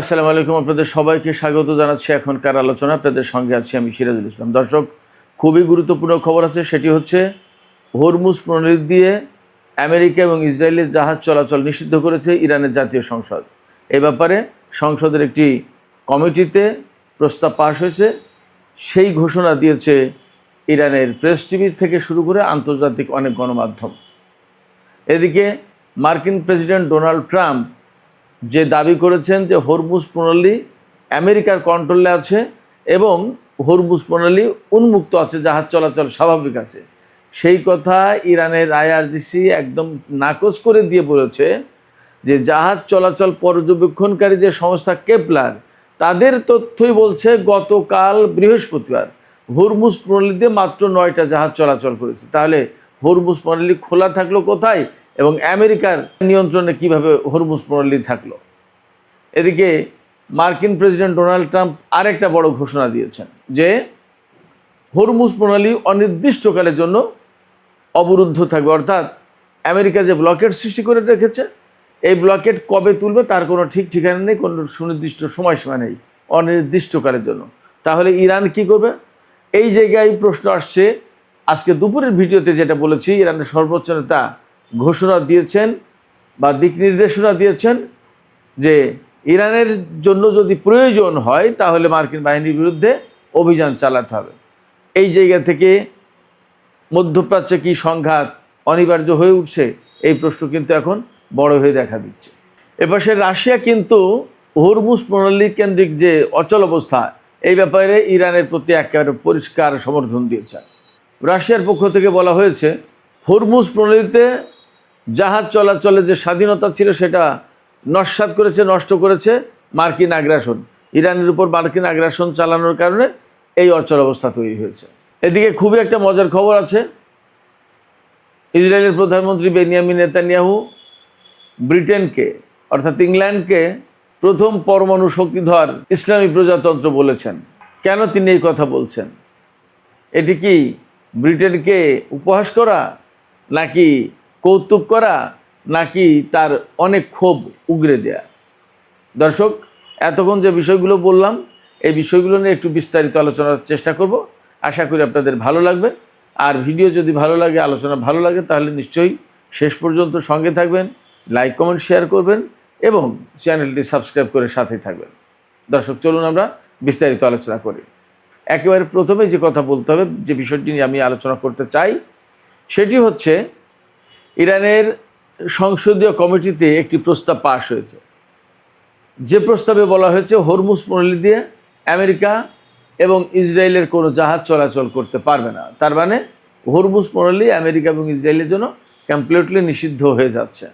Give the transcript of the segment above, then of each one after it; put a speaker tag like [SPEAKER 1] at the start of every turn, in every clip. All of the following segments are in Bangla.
[SPEAKER 1] আসসালামু আলাইকুম, আপনাদের সবাইকে স্বাগত জানাচ্ছি এখনকার আলোচনা। আপনাদের সঙ্গে আছি আমি সিরাজুল ইসলাম। দর্শক, খুবই গুরুত্বপূর্ণ খবর আছে, সেটি হচ্ছে হরমুজ প্রণালী দিয়ে আমেরিকা এবং ইসরায়েলের জাহাজ চলাচল নিষিদ্ধ করেছে ইরানের জাতীয় সংসদ। এ ব্যাপারে সংসদের একটি কমিটিতে প্রস্তাব পাশ হয়েছে। সেই ঘোষণা দিয়েছে ইরানের প্রেস টিভি থেকে শুরু করে আন্তর্জাতিক অনেক গণমাধ্যম। এদিকে মার্কিন প্রেসিডেন্ট ডোনাল্ড ট্রাম্প যে দাবি করেছেন যে হরমুজ প্রণালী আমেরিকার কন্ট্রোলে আছে এবং হরমুজ প্রণালী উন্মুক্ত আছে, জাহাজ চলাচল স্বাভাবিক আছে, সেই কথা ইরানের আইআরজিসি একদম নাকচ করে দিয়ে বলেছে যে জাহাজ চলাচল পর্যবেক্ষণকারী যে সংস্থা কেপলার, তাদের তথ্যই বলছে গতকাল বৃহস্পতিবার হরমুজ প্রণালীতে মাত্র 9টা জাহাজ চলাচল করেছে। তাহলে হরমুজ প্রণালী খোলা থাকলো কোথায় এবং আমেরিকার নিয়ন্ত্রণে কিভাবে হরমুজ প্রণালী থাকলো? এদিকে মার্কিন প্রেসিডেন্ট ডোনাল্ড ট্রাম্প আরেকটা বড় ঘোষণা দিয়েছেন যে হরমুজ প্রণালী অনির্দিষ্টকালের জন্য অবরুদ্ধ থাকবে। অর্থাৎ আমেরিকা যে ব্লকেট সৃষ্টি করে রেখেছে, এই ব্লকেট কবে তুলবে তার কোনো ঠিক ঠিকানা নেই, কোনো সুনির্দিষ্ট সময়সীমা নেই, অনির্দিষ্টকালের জন্য। তাহলে ইরান কি করবে? এই জায়গায় প্রশ্ন আসছে। আজকে দুপুরের ভিডিওতে যেটা বলেছি, ইরানের সর্বোচ্চ নেতা ঘোষণা দিয়েছেন বা দিক নির্দেশনা দিয়েছেন যে ইরানের জন্য যদি প্রয়োজন হয় তাহলে মার্কিন বাহিনীর বিরুদ্ধে অভিযান চালাতে হবে। এই জায়গা থেকে মধ্যপ্রাচ্যে কি সংঘাত অনিবার্য হয়ে উঠছে, এই প্রশ্ন কিন্তু এখন বড় হয়ে দেখা দিচ্ছে। এপাশে রাশিয়া কিন্তু হরমুজ প্রণালী কেন্দ্রিক যে অচল অবস্থা, এই ব্যাপারে ইরানের প্রতি একেবারে পরিষ্কার সমর্থন দিয়েছে। রাশিয়ার পক্ষ থেকে বলা হয়েছে হরমুজ প্রণালীতে জাহাজ চলাচলের যে স্বাধীনতা ছিল সেটা নস্যাৎ করেছে, নষ্ট করেছে মার্কিন আগ্রাসন। ইরানের উপর মার্কিন আগ্রাসন চালানোর কারণে এই অচল অবস্থা তৈরি হয়েছে। এদিকে খুবই একটা মজার খবর আছে। ইসরায়েলের প্রধানমন্ত্রী বেনিয়ামিন নেতানিয়াহু ব্রিটেনকে অর্থাৎ ইংল্যান্ডকে প্রথম পরমাণু শক্তিধর ইসলামী প্রজাতন্ত্র বলেছেন। কেন তিনি এই কথা বলছেন? এটি কি ব্রিটেনকে উপহাস করা, নাকি কৌতুক করা, নাকি তার অনেক ক্ষোভ উগরে দেয়া? দর্শক, এতক্ষণ যে বিষয়গুলো বললাম, এই বিষয়গুলো নিয়ে একটু বিস্তারিত আলোচনার চেষ্টা করব। আশা করি আপনাদের ভালো লাগবে। আর ভিডিও যদি ভালো লাগে, আলোচনা ভালো লাগে, তাহলে নিশ্চয়ই শেষ পর্যন্ত সঙ্গে থাকবেন, লাইক কমেন্ট শেয়ার করবেন এবং চ্যানেলটি সাবস্ক্রাইব করে সাথেই থাকবেন। দর্শক, চলুন আমরা বিস্তারিত আলোচনা করি। একেবারে প্রথমে যে কথা বলতে হবে, যে বিষয়টি নিয়ে আমি আলোচনা করতে চাই, সেটি হচ্ছে ইরানের সংসদীয় কমিটিতে একটি প্রস্তাব পাশ হয়েছে। যে প্রস্তাবে বলা হয়েছে হরমুজ প্রণালী দিয়ে আমেরিকা এবং ইসরায়েলের কোনো জাহাজ চলাচল করতে পারবে না। তার মানে হরমুজ প্রণালী আমেরিকা এবং ইসরায়েলের জন্য কমপ্লিটলি নিষিদ্ধ হয়ে যাচ্ছে।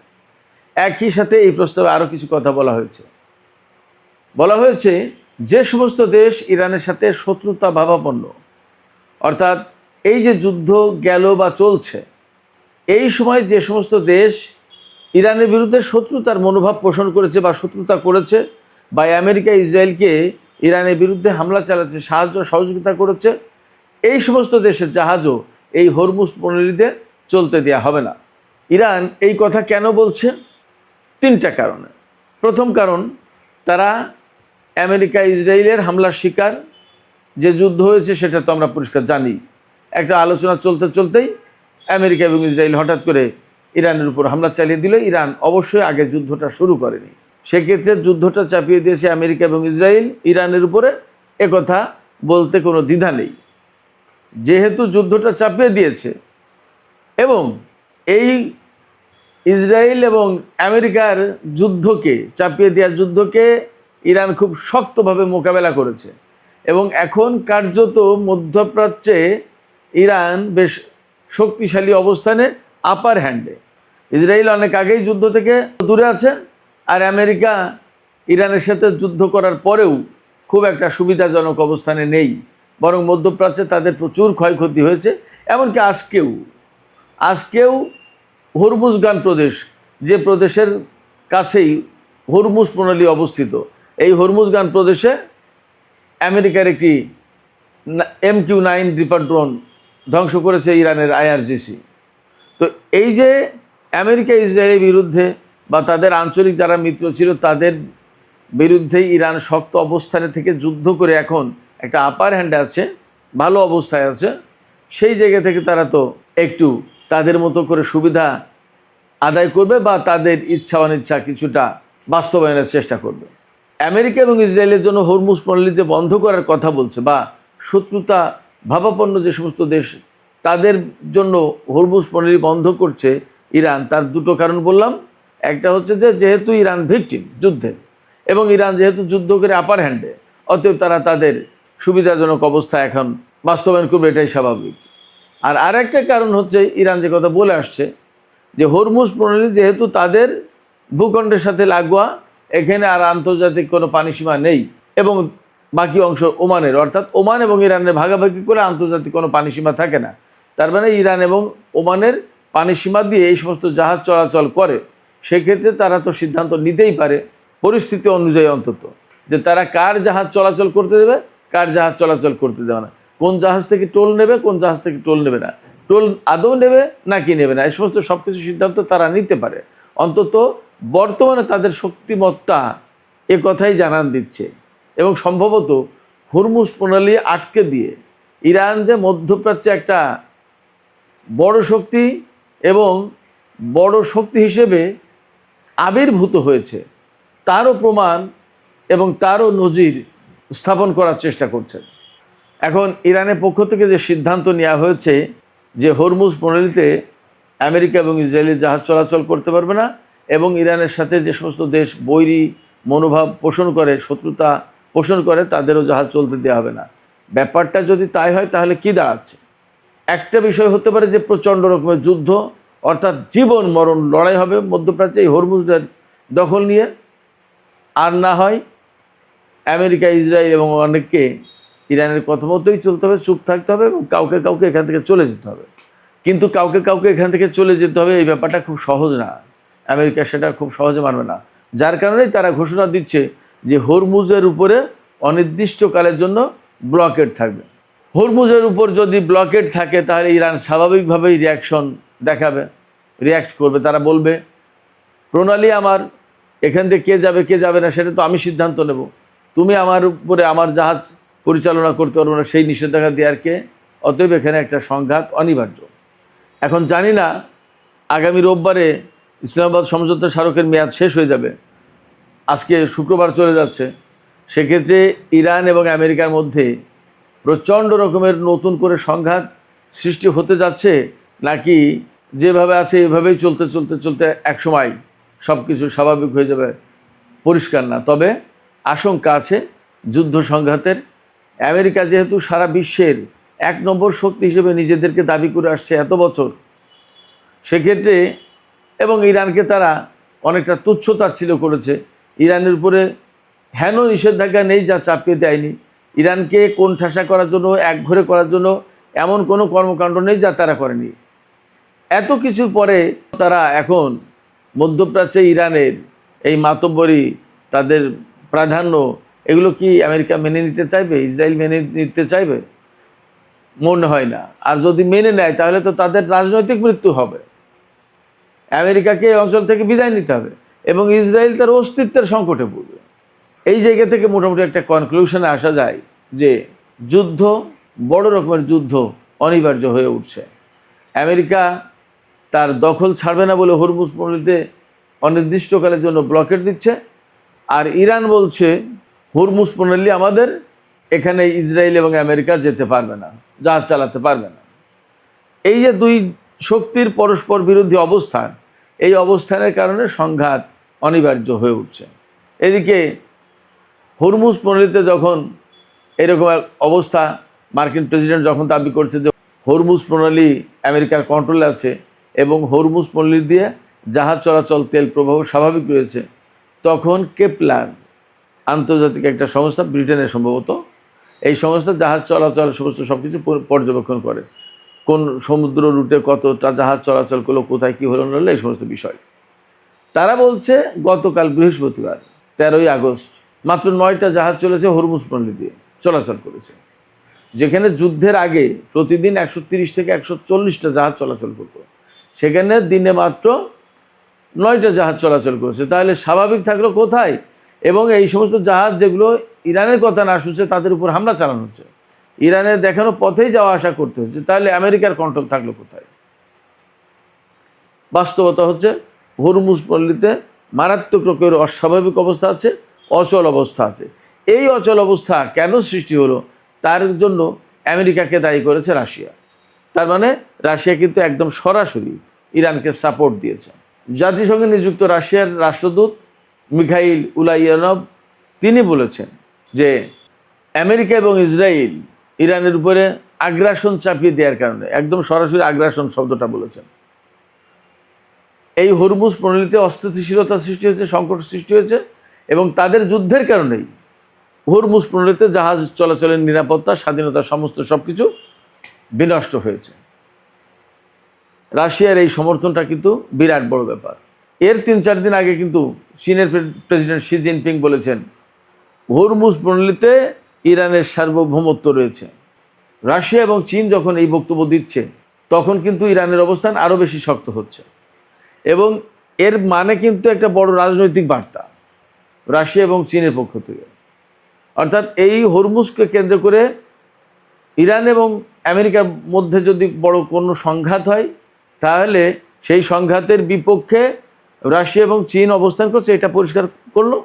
[SPEAKER 1] একই সাথে এই প্রস্তাবে আরও কিছু কথা বলা হয়েছে যে সমস্ত দেশ ইরানের সাথে শত্রুতা ভাবাপন্ন, অর্থাৎ এই যে যুদ্ধ গেল বা চলছে, এই সময় যে সমস্ত দেশ ইরানের বিরুদ্ধে শত্রুতার মনোভাব পোষণ করেছে বা শত্রুতা করেছে, বা আমেরিকা ইসরায়েলকে ইরানের বিরুদ্ধে হামলা চালাচ্ছে, সাহায্য সহযোগিতা করেছে, এই সমস্ত দেশের জাহাজও এই হরমুজ প্রণালীতে চলতে দেওয়া হবে না। ইরান এই কথা কেন বলছে? 3টা কারণে। প্রথম কারণ, তারা আমেরিকা ইসরায়েলের হামলার শিকার। যে যুদ্ধ হয়েছে সেটা তো আমরা পরিষ্কার জানি। একটা আলোচনা চলতেই আমেরিকা এবং ইসরায়েল হঠাৎ করে ইরানের উপর হামলা চালিয়ে দিল। ইরান অবশ্যই আগে যুদ্ধটা শুরু করেনি, সেক্ষেত্রে যুদ্ধটা চাপিয়ে দিয়েছে আমেরিকা এবং ইসরায়েল ইরানের উপরে, একথা বলতে কোনো দ্বিধা নেই। যেহেতু যুদ্ধটা চাপিয়ে দিয়েছে এবং এই ইসরায়েল এবং আমেরিকার যুদ্ধকে, চাপিয়ে দেওয়ার যুদ্ধকে ইরান খুব শক্তভাবে মোকাবেলা করেছে এবং এখন কার্যত মধ্যপ্রাচ্যে ইরান বেশ শক্তিশালী অবস্থানে, আপার হ্যান্ডে। ইসরায়েল অনেক আগেই যুদ্ধ থেকে দূরে আছে, আর আমেরিকা ইরানের সাথে যুদ্ধ করার পরেও খুব একটা সুবিধাজনক অবস্থানে নেই, বরং মধ্যপ্রাচ্যে তাদের প্রচুর ক্ষয়ক্ষতি হয়েছে। এমনকি আজকেও হরমুজগান প্রদেশ, যে প্রদেশের কাছেই হরমুজ প্রণালী অবস্থিত, এই হরমুজগান প্রদেশে আমেরিকার একটি MQ-9 রিপার ড্রোন ধ্বংস করেছে ইরানের আইআরজিসি। তো এই যে আমেরিকা ইসরায়েলের বিরুদ্ধে বা তাদের আঞ্চলিক যারা মিত্র ছিল তাদের বিরুদ্ধে ইরান শক্ত অবস্থানে থেকে যুদ্ধ করে এখন একটা আপার হ্যান্ডে আছে, ভালো অবস্থায় আছে। সেই জায়গা থেকে তারা তো একটু তাদের মতো করে সুবিধা আদায় করবে বা তাদের ইচ্ছা অনিচ্ছা কিছুটা বাস্তবায়নের চেষ্টা করবে। আমেরিকা এবং ইসরায়েলের জন্য হরমুজ প্রণালী যে বন্ধ করার কথা বলছে বা শত্রুতা ভাবাপন্ন যে সমস্ত দেশ তাদের জন্য হরমুজ প্রণালী বন্ধ করছে ইরান, তার দুটো কারণ বললাম। একটা হচ্ছে যে যেহেতু ইরান ভিকটিম যুদ্ধে এবং ইরান যেহেতু যুদ্ধ করে আপার হ্যান্ডে, অতএব তারা তাদের সুবিধাজনক অবস্থা এখন বাস্তবায়ন করবে, এটাই স্বাভাবিক। আর আরেকটা কারণ হচ্ছে ইরান যে কথা বলে আসছে যে হরমুজ প্রণালী যেহেতু তাদের ভূখণ্ডের সাথে লাগোয়া, এখানে আর আন্তর্জাতিক কোনো পানিসীমা নেই এবং বাকি অংশ ওমানের, অর্থাৎ ওমান এবং ইরানের ভাগাভাগি করে আন্তর্জাতিক কোনো পানিসীমা থাকে না। তার মানে ইরান এবং ওমানের পানিসীমা দিয়ে এই সমস্ত জাহাজ চলাচল করে। সেক্ষেত্রে তারা তো সিদ্ধান্ত নিতেই পারে পরিস্থিতি অনুযায়ী অন্তত, যে তারা কার জাহাজ চলাচল করতে দেবে, কার জাহাজ চলাচল করতে দেবে না, কোন জাহাজ থেকে টোল নেবে, কোন জাহাজ থেকে টোল নেবে না, টোল আদৌ নেবে নাকি নেবে না, এই সমস্ত সব কিছু সিদ্ধান্ত তারা নিতে পারে। অন্তত বর্তমানে তাদের শক্তিমত্তা এ কথাই জানান দিচ্ছে। এবং সম্ভবত হরমুজ প্রণালী আটকে দিয়ে ইরান যে মধ্যপ্রাচ্যে একটা বড় শক্তি এবং বড় শক্তি হিসেবে আবির্ভূত হয়েছে তারও প্রমাণ এবং তারও নজির স্থাপন করার চেষ্টা করছেন। এখন ইরানের পক্ষ থেকে যে সিদ্ধান্ত নেওয়া হয়েছে যে হরমুজ প্রণালীতে আমেরিকা এবং ইসরায়েলের জাহাজ চলাচল করতে পারবে না এবং ইরানের সাথে যে সমস্ত দেশ বৈরী মনোভাব পোষণ করে, শত্রুতা পোষণ করে, তাদেরও জাহাজ চলতে দেওয়া হবে না। ব্যাপারটা যদি তাই হয় তাহলে কি দাঁড়াচ্ছে? একটা বিষয় হতে পারে যে প্রচণ্ড রকমের যুদ্ধ, অর্থাৎ জীবন মরণ লড়াই হবে মধ্যপ্রাচ্যে এই হরমুজের দখল নিয়ে। আর না হয় আমেরিকা, ইসরায়েল এবং অনেককে ইরানের কথা মতোই চলতে হবে, চুপ থাকতে হবে এবং কাউকে কাউকে এখান থেকে চলে যেতে হবে। কিন্তু কাউকে কাউকে এখান থেকে চলে যেতে হবে এই ব্যাপারটা খুব সহজ না, আমেরিকা সেটা খুব সহজে মানবে না। যার কারণেই তারা ঘোষণা দিচ্ছে যে হরমুজের উপরে অনির্দিষ্টকালের জন্য ব্লকেড থাকবে। হরমুজের উপর যদি ব্লকেড থাকে তাহলে ইরান স্বাভাবিকভাবেই রিয়াকশন দেখাবে, রিয়াক্ট করবে। তারা বলবে প্রণালী আমার, এখান থেকে কে যাবে কে যাবে না সেটা তো আমি সিদ্ধান্ত নেব, তুমি আমার উপরে আমার জাহাজ পরিচালনা করতে পারবো না, সেই নিষেধাজ্ঞা দেওয়ার কে? অতএব এখানে একটা সংঘাত অনিবার্য। এখন জানি না আগামী রোববারে ইসলামাবাদ সমঝোতা স্মারকের মেয়াদ শেষ হয়ে যাবে, আজকে শুক্রবার চলে যাচ্ছে। সেক্ষেত্রে ইরান এবং আমেরিকার মধ্যে প্রচণ্ড রকমের নতুন করে সংঘাত সৃষ্টি হতে যাচ্ছে, নাকি যেভাবে আছে এভাবেই চলতে চলতে চলতে একসময় সব কিছু স্বাভাবিক হয়ে যাবে পরিষ্কার না। তবে আশঙ্কা আছে যুদ্ধ সংঘাতের। আমেরিকা যেহেতু সারা বিশ্বের এক নম্বর শক্তি হিসেবে নিজেদেরকে দাবি করে আসছে এত বছর, সেক্ষেত্রে এবং ইরানকে তারা অনেকটা তুচ্ছতাচ্ছিল্য করেছে, ইরানের উপরে হেন নিষেধাজ্ঞা নেই যা চাপিয়ে দেয়নি, ইরানকে কোণঠাসা করার জন্য, একঘরে করার জন্য এমন কোনো কর্মকাণ্ড নেই যা তারা করেনি। এত কিছুর পরে তারা এখন মধ্যপ্রাচ্যে ইরানের এই মাতব্বরি, তাদের প্রাধান্য, এগুলো কি আমেরিকা মেনে নিতে চাইবে, ইসরায়েল মেনে নিতে চাইবে? মনে হয় না। আর যদি মেনে নেয় তাহলে তো তাদের রাজনৈতিক মৃত্যু হবে, আমেরিকাকে এই অঞ্চল থেকে বিদায় নিতে হবে এবং ইসরায়েল তার অস্তিত্বের সংকটে পড়বে। এই জায়গা থেকে মোটামুটি একটা কনক্লুশনে আসা যায় যে যুদ্ধ, বড় রকমের যুদ্ধ অনিবার্য হয়ে উঠছে। আমেরিকা তার দখল ছাড়বে না বলে হরমুজ প্রণালীতে অনির্দিষ্টকালের জন্য ব্লকেট দিচ্ছে, আর ইরান বলছে হরমুজ প্রণালী আমাদের, এখানে ইসরায়েল এবং আমেরিকা যেতে পারবে না, জাহাজ চালাতে পারবে না। এই যে দুই শক্তির পরস্পর বিরোধী অবস্থান, এই অবস্থানের কারণে সংঘাত অনিবার্য হয়ে উঠছে। এদিকে হরমুজ প্রণালীতে যখন এরকম এক অবস্থা, মার্কিন প্রেসিডেন্ট যখন দাবি করছে যে হরমুজ প্রণালী আমেরিকার কন্ট্রোলে আছে এবং হরমুজ প্রণালী দিয়ে জাহাজ চলাচল, তেল প্রবাহ স্বাভাবিক রয়েছে, তখন কেপলার আন্তর্জাতিক একটা সংস্থা, ব্রিটেনের সম্ভবত, এই সংস্থা জাহাজ চলাচল সমস্ত সব কিছু পর্যবেক্ষণ করে, কোন সমুদ্র রুটে কতটা জাহাজ চলাচল করলো, কোথায় কী হলো না হলো, এই সমস্ত বিষয়। তারা বলছে গতকাল বৃহস্পতিবার 13ই আগস্ট মাত্র 9টা জাহাজ চলেছে হরমুজ প্রণালী দিয়ে চলাচল করেছে, যেখানে যুদ্ধের আগে প্রতিদিন 130 থেকে 140টা জাহাজ চলাচল করতো, সেখানে দিনে মাত্র 9টা জাহাজ চলাচল করেছে। তাহলে স্বাভাবিক থাকলো কোথায়? এবং এই সমস্ত জাহাজ যেগুলো ইরানের কথা না শুনছে তাদের উপর হামলা চালানো হচ্ছে, ইরানের দেখানো পথেই যাওয়া আসা করতে হচ্ছে, তাহলে আমেরিকার কন্ট্রোল থাকলো কোথায়? বাস্তবতা হচ্ছে হরমুজ পল্লীতে মারাত্মক রকমের অস্বাভাবিক অবস্থা আছে, অচল অবস্থা আছে। এই অচল অবস্থা কেন সৃষ্টি হলো তার জন্য আমেরিকাকে দায়ী করেছে রাশিয়া। তার মানে রাশিয়া কিন্তু একদম সরাসরি ইরানকে সাপোর্ট দিয়েছে। জাতিসংঘে নিযুক্ত রাশিয়ার রাষ্ট্রদূত মিখাইল উলাইয়ানভ তিনি বলেছেন যে আমেরিকা এবং ইসরায়েল ইরানের উপরে আগ্রাসন চাপিয়ে দেওয়ার কারণে, একদম সরাসরি আগ্রাসন শব্দটা বলেছেন, এই হরমুজ প্রণালীতে অস্থিতিশীলতা সৃষ্টি হয়েছে, সংকট সৃষ্টি হয়েছে এবং তাদের যুদ্ধের কারণেই হরমুজ প্রণালীতে জাহাজ চলাচলের নিরাপত্তা, স্বাধীনতা, সমস্ত সবকিছু বিনষ্ট হয়েছে। রাশিয়ার এই সমর্থনটা কিন্তু বিরাট বড় ব্যাপার। এর 3-4 দিন আগে কিন্তু চীনের প্রেসিডেন্ট শি জিনপিং বলেছেন হরমুজ প্রণালীতে ইরানের সার্বভৌমত্ব রয়েছে। রাশিয়া এবং চীন যখন এই বক্তব্য দিচ্ছে তখন কিন্তু ইরানের অবস্থান আরও বেশি শক্ত হচ্ছে এবং এর মানে কিন্তু একটা বড় রাজনৈতিক বার্তা রাশিয়া এবং চীনের পক্ষ থেকে। অর্থাৎ এই হরমুজকে কেন্দ্র করে ইরান এবং আমেরিকার মধ্যে যদি বড় কোনো সংঘাত হয় তাহলে সেই সংঘাতের বিপক্ষে রাশিয়া এবং চীন অবস্থান করছে, এটা পরিষ্কার করলো।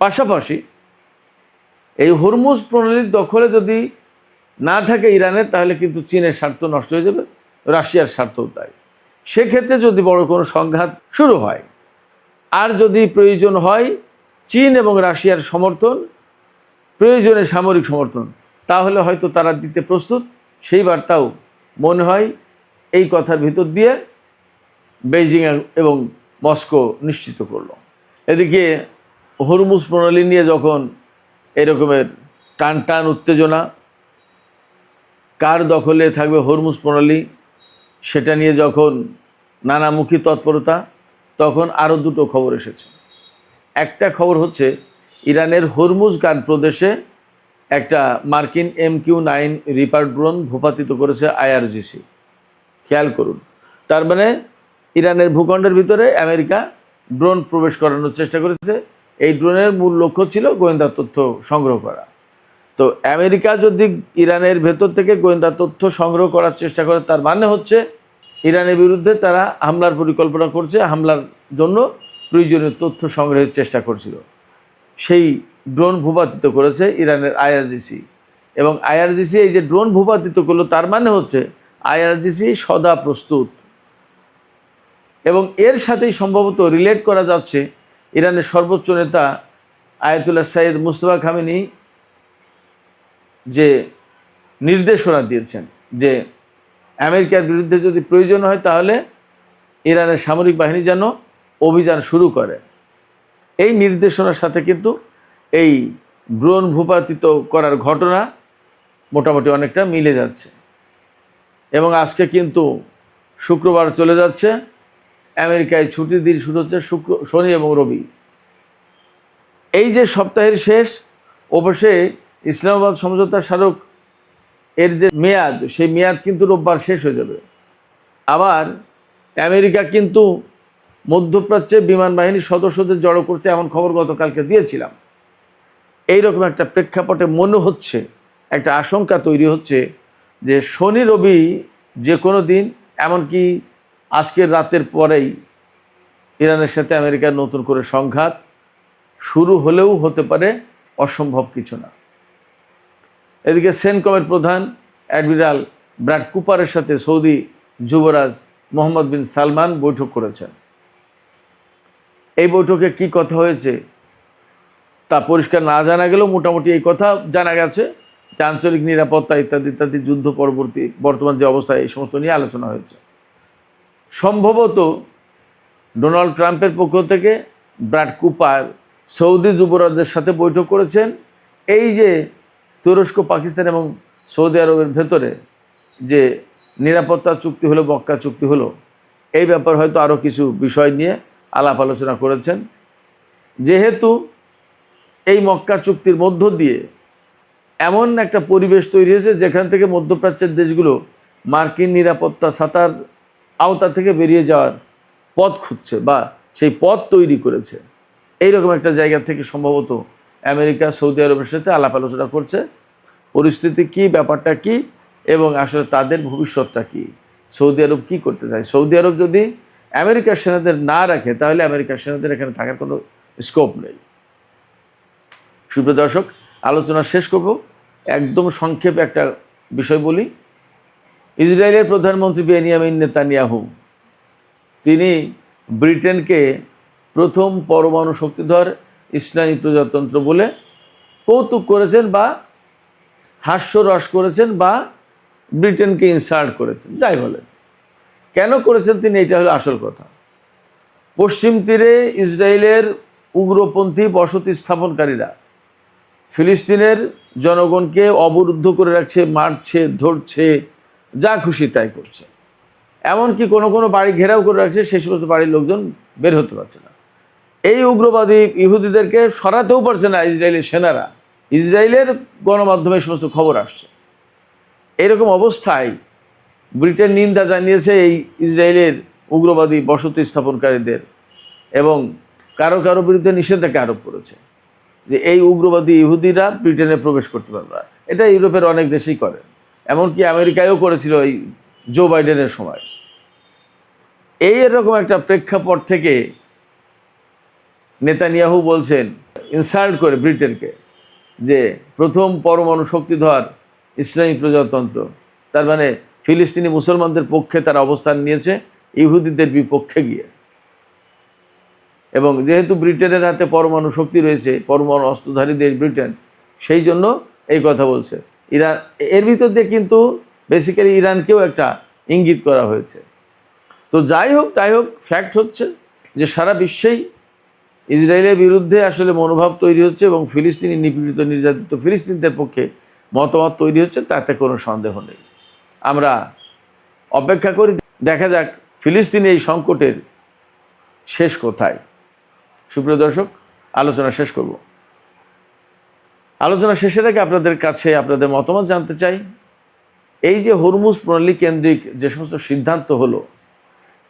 [SPEAKER 1] পাশাপাশি এই হরমুজ প্রণালীর দখলে যদি না থাকে ইরানের, তাহলে কিন্তু চীনের স্বার্থ নষ্ট হয়ে যাবে, রাশিয়ার স্বার্থও তাই। সেক্ষেত্রে যদি বড় কোনো সংঘাত শুরু হয় আর যদি প্রয়োজন হয় চীন এবং রাশিয়ার সমর্থন, প্রয়োজনে সামরিক সমর্থন, তাহলে হয়তো তারা দিতে প্রস্তুত। সেই বার্তাও মনে হয় এই কথার ভিতর দিয়ে বেইজিং এবং মস্কো নিশ্চিত করলো। এদিকে হরমুজ প্রণালী নিয়ে যখন এরকমের টান টান উত্তেজনা, কার দখলে থাকবে হরমুজ প্রণালী সেটা নিয়ে যখন নানামুখী তৎপরতা, তখন আরও দুটো খবর এসেছে। একটা খবর হচ্ছে ইরানের হরমুজগান প্রদেশে একটা মার্কিন MQ-9 রিপার ড্রোন ভূপাতিত করেছে IRGC। খেয়াল করুন, তার মানে ইরানের ভূখণ্ডের ভিতরে আমেরিকা ড্রোন প্রবেশ করানোর চেষ্টা করেছে। এই ড্রোনের মূল লক্ষ্য ছিল গোয়েন্দা তথ্য সংগ্রহ করা। তো আমেরিকা যদি ইরানের ভেতর থেকে গোয়েন্দা তথ্য সংগ্রহ করার চেষ্টা করে, তার মানে হচ্ছে ইরানের বিরুদ্ধে তারা হামলার পরিকল্পনা করছে, হামলার জন্য প্রয়োজনীয় তথ্য সংগ্রহের চেষ্টা করছিল। সেই ড্রোন ভূপাতিত করেছে ইরানের IRGC এবং IRGC এই যে ড্রোন ভূপাতিত করলো, তার মানে হচ্ছে IRGC সদা প্রস্তুত। এবং এর সাথেই সম্ভবত রিলেট করা যাচ্ছে ইরানের সর্বোচ্চ নেতা আয়াতুল্লাহ সাইয়েদ মুস্তফা খামেনি যে নির্দেশনা দিয়েছেন যে আমেরিকার বিরুদ্ধে যদি প্রয়োজন হয় তাহলে ইরানের সামরিক বাহিনী যেন অভিযান শুরু করে। এই নির্দেশনার সাথে কিন্তু এই ড্রোন ভূপাতিত করার ঘটনা মোটামুটি অনেকটা মিলে যাচ্ছে। এবং আজকে কিন্তু শুক্রবার চলে যাচ্ছে, আমেরিকায় ছুটির দিন শুরু হচ্ছে শনি এবং রবি। এই যে সপ্তাহের শেষ, অবশ্যই ইসলামাবাদ সমঝোতা স্মারক এর যে মেয়াদ, সেই মেয়াদ কিন্তু রোববার শেষ হয়ে যাবে। আবার আমেরিকা কিন্তু মধ্যপ্রাচ্যে বিমান বাহিনীর সদস্যদের জড়ো করছে, এমন খবর গতকালকে দিয়েছিলাম। এইরকম একটা প্রেক্ষাপটে মনে হচ্ছে, একটা আশঙ্কা তৈরি হচ্ছে যে শনি রবি যে কোনো দিন, এমনকি আজকের রাতের পরেই ইরানের সাথে আমেরিকার নতুন করে সংঘাত শুরু হলেও হতে পারে, অসম্ভব কিছু না। এদিকে সেনকমের প্রধান অ্যাডমিরাল ব্র্যাড কুপারের সাথে সৌদি যুবরাজ মোহাম্মদ বিন সালমান বৈঠক করেছেন। এই বৈঠকে কি কথা হয়েছে তা পরিষ্কার না জানা গেলেও মোটামুটি এই কথা জানা গেছে যে আঞ্চলিক নিরাপত্তা ইত্যাদি ইত্যাদি, যুদ্ধ পরবর্তী বর্তমান যে অবস্থা, এই সমস্ত নিয়ে আলোচনা হয়েছে। সম্ভবত ডোনাল্ড ট্রাম্পের পক্ষ থেকে ব্র্যাড কুপার সৌদি যুবরাজদের সাথে বৈঠক করেছেন। এই যে তুরস্ক, পাকিস্তান এবং সৌদি আরবের ভেতরে যে নিরাপত্তা চুক্তি হলো, মক্কা চুক্তি হলো, এই ব্যাপার হয়তো আরও কিছু বিষয় নিয়ে আলাপ আলোচনা করেছেন। যেহেতু এই মক্কা চুক্তির মধ্য দিয়ে এমন একটা পরিবেশ তৈরি হয়েছে যেখান থেকে মধ্যপ্রাচ্যের দেশগুলো মার্কিন নিরাপত্তা ছাতার আওতা থেকে বেরিয়ে যাওয়ার পথ খুঁজছে বা সেই পথ তৈরি করেছে। এইরকম একটা জায়গা থেকে সম্ভবত আমেরিকা সৌদি আরবের সাথে আলাপ আলোচনা করছে, পরিস্থিতি কি, ব্যাপারটা কি, এবং আসলে তাদের ভবিষ্যৎটা কি, সৌদি আরব কি করতে চায়। সৌদি আরব যদি আমেরিকার সেনাদের না রাখে তাহলে আমেরিকার সেনাদের এখানে থাকার কোনো স্কোপ নেই। সুপ্রিয় দর্শক, আলোচনা শেষ করব, একদম সংক্ষেপে একটা বিষয় বলি। ইসরায়েলের প্রধানমন্ত্রী বেনিয়ামিন নেতানিয়াহু তিনি ব্রিটেনকে প্রথম পরমাণু শক্তিধর ইসলামী প্রজাতন্ত্র বলে কৌতুক করেছেন বা হাস্যরস করেছেন বা ব্রিটেনকে ইনসাল্ট করেছেন, যাই বলেন। কেন করেছেন তিনি, এটা হলো আসল কথা। পশ্চিম তীরে ইসরায়েলের উগ্রপন্থী বসতি স্থাপনকারীরা ফিলিস্তিনের জনগণকে অবরুদ্ধ করে রাখছে, মারছে, ধরছে, যা খুশি তাই করছে। এমনকি কোনো কোনো বাড়ি ঘেরাও করে রাখছে, সেই সমস্ত বাড়ির লোকজন বের হতে পারছে না। এই উগ্রবাদী ইহুদিদেরকে সরাতেও পারছে না ইসরায়েলের সেনারা। ইসরায়েলের গণমাধ্যমে এই সমস্ত খবর আসছে। এরকম অবস্থায় ব্রিটেন নিন্দা জানিয়েছে এই ইসরায়েলের উগ্রবাদী বসতি স্থাপনকারীদের এবং কারো কারো বিরুদ্ধে নিষেধাজ্ঞা আরোপ করেছে যে এই উগ্রবাদী ইহুদিরা ব্রিটেনে প্রবেশ করতে পারবে না। এটা ইউরোপের অনেক দেশেই করে, এমনকি আমেরিকায়ও করেছিল এই জো বাইডেনের সময়। এই এরকম একটা প্রেক্ষাপট থেকে নেতানিয়াহু বলছেন, ইনসাল্ট করে ব্রিটেনকে, যে প্রথম পরমাণু শক্তিধর ইসলামী প্রজাতন্ত্র, তার মানে ফিলিস্তিনি মুসলমানদের পক্ষে তারা অবস্থান নিয়েছে ইহুদিদের বিপক্ষে গিয়ে। এবং যেহেতু ব্রিটেনের হাতে পরমাণু শক্তি রয়েছে, পরমাণু অস্ত্রধারী দেশ ব্রিটেন, সেই জন্য এই কথা বলছে। ইরান এর ভিতর দিয়ে কিন্তু বেসিক্যালি ইরানকেও একটা ইঙ্গিত করা হয়েছে। তো যাই হোক তাই হোক, ফ্যাক্ট হচ্ছে যে সারা বিশ্বেই ইসরায়েলের বিরুদ্ধে আসলে মনোভাব তৈরি হচ্ছে এবং ফিলিস্তিনি নিপীড়িত নির্যাতিত ফিলিস্তিনিদের পক্ষে মতামত তৈরি হচ্ছে, তাতে কোনো সন্দেহ নেই। আমরা অপেক্ষা করি, দেখা যাক ফিলিস্তিনি এই সংকটের শেষ কোথায়। সুপ্রিয় দর্শক, আলোচনা শেষ করব। আলোচনা শেষের আগে আপনাদের কাছে আপনাদের মতামত জানতে চাই। এই যে হরমুজ প্রণালী কেন্দ্রিক যে সমস্ত সিদ্ধান্ত হলো,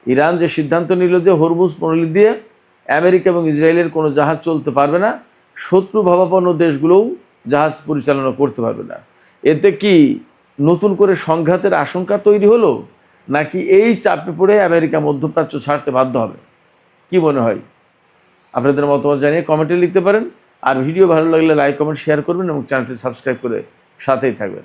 [SPEAKER 1] ইরান যে সিদ্ধান্ত নিল যে হরমুজ প্রণালী দিয়ে আমেরিকা এবং ইসরায়েলের কোনো জাহাজ চলতে পারবে না, শত্রু ভাবাপন্ন দেশগুলোও জাহাজ পরিচালনা করতে পারবে না, এতে কি নতুন করে সংঘাতের আশঙ্কা তৈরি হলো, নাকি এই চাপে পড়ে আমেরিকা মধ্যপ্রাচ্য ছাড়তে বাধ্য হবে? কি মনে হয়? আপনাদের মতামত জানিয়ে কমেন্টে লিখতে পারেন। আর ভিডিও ভালো লাগলে লাইক, কমেন্ট, শেয়ার করবেন এবং চ্যানেলটি সাবস্ক্রাইব করে সাথেই থাকবেন।